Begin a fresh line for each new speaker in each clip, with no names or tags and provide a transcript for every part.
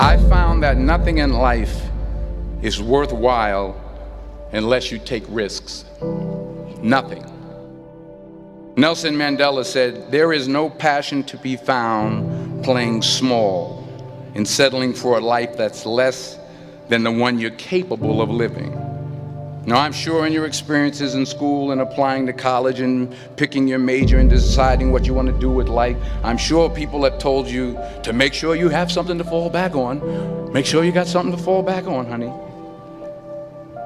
I found that nothing in life is worthwhile unless you take risks. Nothing. Nelson Mandela said, "There is no passion to be found playing small and settling for a life that's less than the one you're capable of living." Now, I'm sure in your experiences in school and applying to college and picking your major and deciding what you want to do with life, I'm sure people have told you to make sure you have something to fall back on. Make sure you got something to fall back on, honey.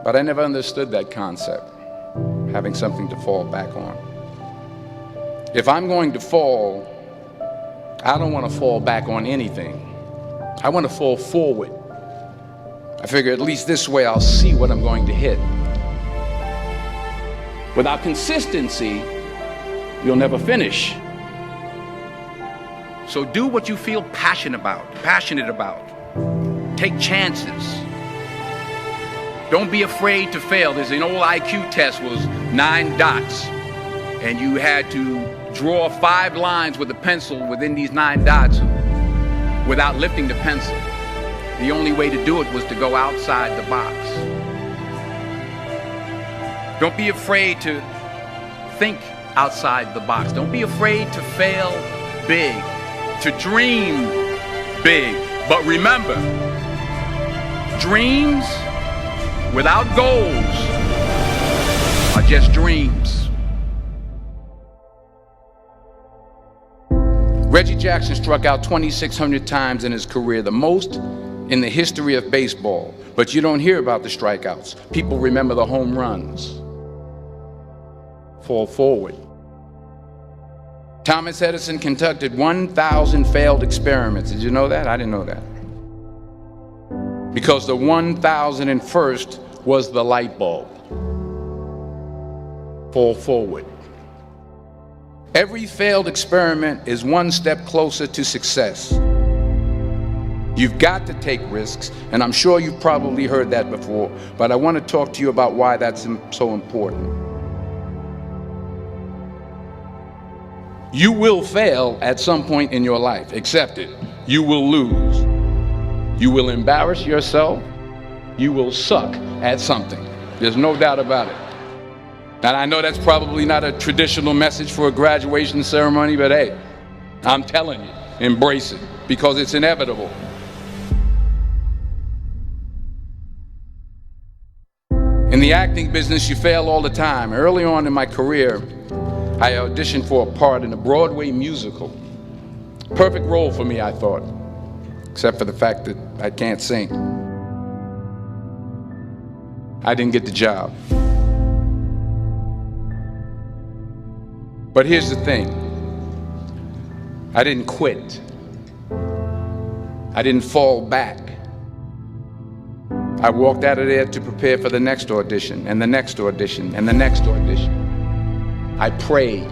But I never understood that concept, having something to fall back on. If I'm going to fall, I don't want to fall back on anything. I want to fall forward. I figure at least this way I'll see what I'm going to hit. Without consistency, you'll never finish. So do what you feel passionate about. Take chances. Don't be afraid to fail. There's an old IQ test was 9 dots, and you had to draw 5 lines with a pencil within these 9 dots without lifting the pencil. The only way to do it was to go outside the box. Don't be afraid to think outside the box. Don't be afraid to fail big, to dream big. But remember, dreams without goals are just dreams. Reggie Jackson struck out 2,600 times in his career, the most in the history of baseball. But you don't hear about the strikeouts. People remember the home runs. Fall forward. Thomas Edison conducted 1,000 failed experiments. Did you know that? I didn't know that. Because the 1,001st was the light bulb. Fall forward. Every failed experiment is one step closer to success. You've got to take risks, and I'm sure you've probably heard that before, but I want to talk to you about why that's so important. You will fail at some point in your life. Accept it. You will lose. You will embarrass yourself. You will suck at something. There's no doubt about it. And I know that's probably not a traditional message for a graduation ceremony, but hey, I'm telling you, embrace it, because it's inevitable. In the acting business, you fail all the time. Early on in my career, I auditioned for a part in a Broadway musical. Perfect role for me, I thought, except for the fact that I can't sing. I didn't get the job. But here's the thing. I didn't quit. I didn't fall back. I walked out of there to prepare for the next audition, and the next audition, and the next audition. I prayed.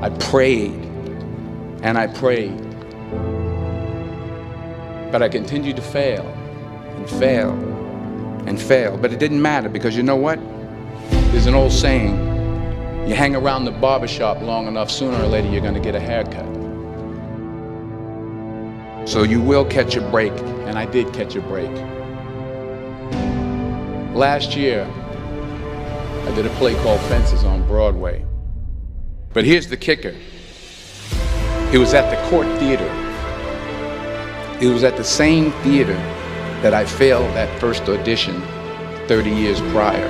I prayed. And I prayed. But I continued to fail and fail and fail. But it didn't matter, because you know what? There's an old saying, you hang around the barbershop long enough, sooner or later you're going to get a haircut. So you will catch a break, and I did catch a break. Last year, I did a play called Fences on Broadway. But here's the kicker. It was at the Court Theater. It was at the same theater that I failed that first audition 30 years prior.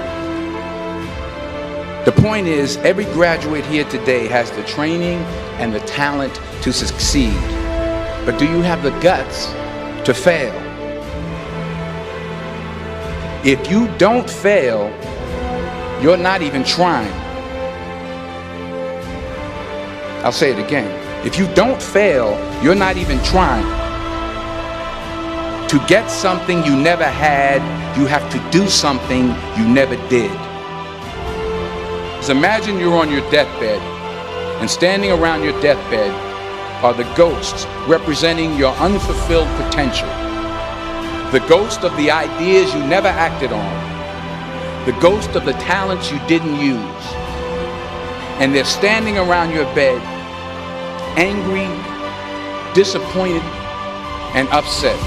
The point is, every graduate here today has the training and the talent to succeed. But do you have the guts to fail? If you don't fail, you're not even trying. I'll say it again. If you don't fail, you're not even trying. To get something you never had, you have to do something you never did. Just imagine you're on your deathbed, and standing around your deathbed are the ghosts representing your unfulfilled potential. The ghost of the ideas you never acted on. The ghost of the talents you didn't use. And they're standing around your bed, angry, disappointed, and upset.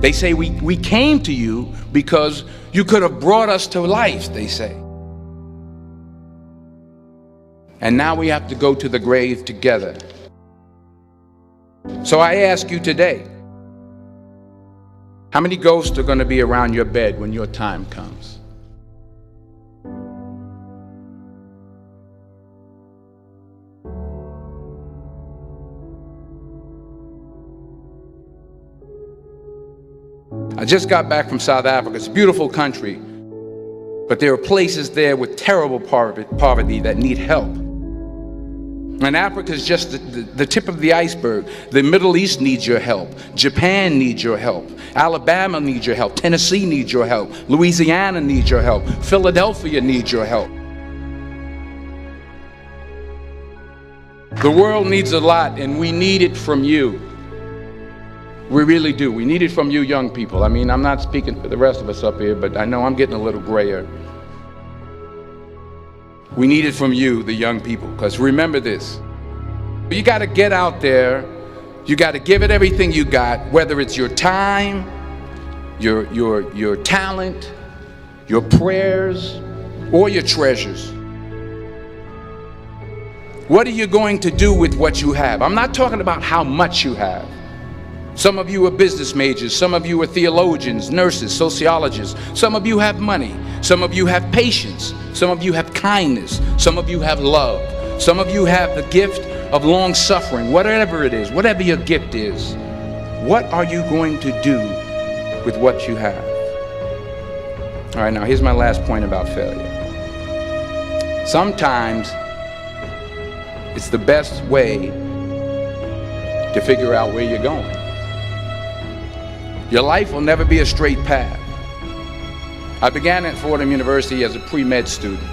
They say we came to you because you could have brought us to life, they say. And now we have to go to the grave together. So I ask you today, how many ghosts are going to be around your bed when your time comes? I just got back from South Africa. It's a beautiful country, but there are places there with terrible poverty that need help. And Africa is just the tip of the iceberg. The Middle East needs your help. Japan needs your help. Alabama needs your help. Tennessee needs your help. Louisiana needs your help. Philadelphia needs your help. The world needs a lot, and we need it from you. We really do. We need it from you young people. I mean, I'm not speaking for the rest of us up here, but I know I'm getting a little grayer. We need it from you, the young people, because remember this. You got to get out there. You got to give it everything you got, whether it's your time, your talent, your prayers, or your treasures. What are you going to do with what you have? I'm not talking about how much you have. Some of you are business majors, some of you are theologians, nurses, sociologists. Some of you have money, some of you have patience, some of you have kindness, some of you have love, some of you have the gift of long suffering. Whatever it is, whatever your gift is, what are you going to do with what you have? All right, now here's my last point about failure. Sometimes it's the best way to figure out where you're going. Your life will never be a straight path. I began at Fordham University as a pre-med student.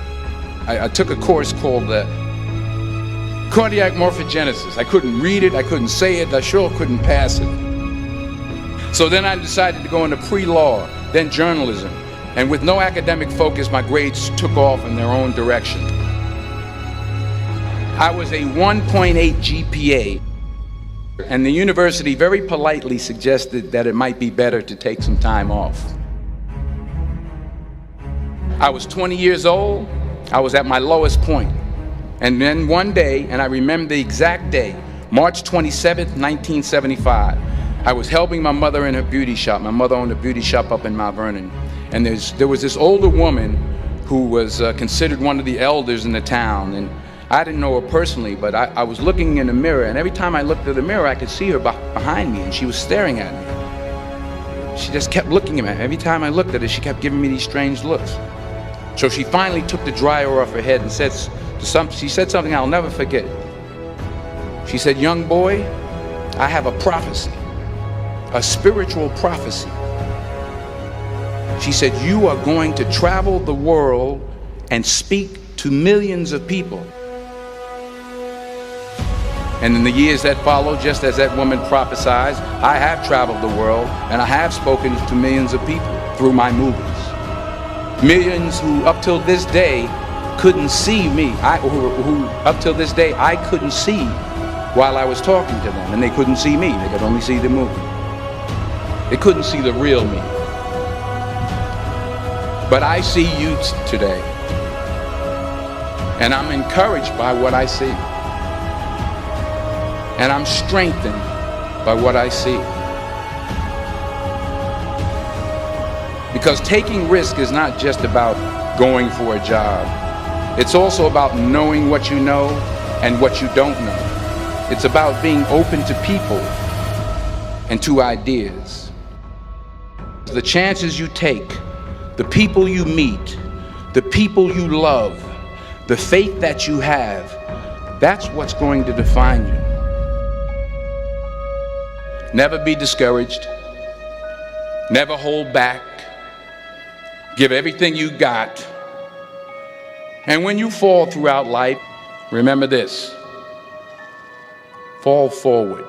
I took a course called cardiac morphogenesis. I couldn't read it, I couldn't say it, I sure couldn't pass it. So then I decided to go into pre-law, then journalism. And with no academic focus, my grades took off in their own direction. I was a 1.8 GPA. And the university very politely suggested that it might be better to take some time off. I was 20 years old. I was at my lowest point. And then one day, and I remember the exact day, March 27th, 1975, I was helping my mother in her beauty shop. My mother owned a beauty shop up in Mount Vernon. And there was this older woman who was considered one of the elders in the town. And I didn't know her personally, but I was looking in the mirror, and every time I looked at the mirror, I could see her behind me, and she was staring at me. She just kept looking at me. Every time I looked at her, she kept giving me these strange looks. So she finally took the dryer off her head and she said something I'll never forget. She said, "Young boy, I have a prophecy, a spiritual prophecy." She said, "You are going to travel the world and speak to millions of people." And in the years that followed, just as that woman prophesied, I have traveled the world and I have spoken to millions of people through my movies. Millions who up till this day couldn't see me, who up till this day I couldn't see while I was talking to them, and they couldn't see me, they could only see the movie. They couldn't see the real me. But I see you today, and I'm encouraged by what I see. And I'm strengthened by what I see. Because taking risk is not just about going for a job. It's also about knowing what you know and what you don't know. It's about being open to people and to ideas. The chances you take, the people you meet, the people you love, the faith that you have, that's what's going to define you. Never be discouraged. Never hold back. Give everything you got. And when you fall throughout life, remember this: fall forward.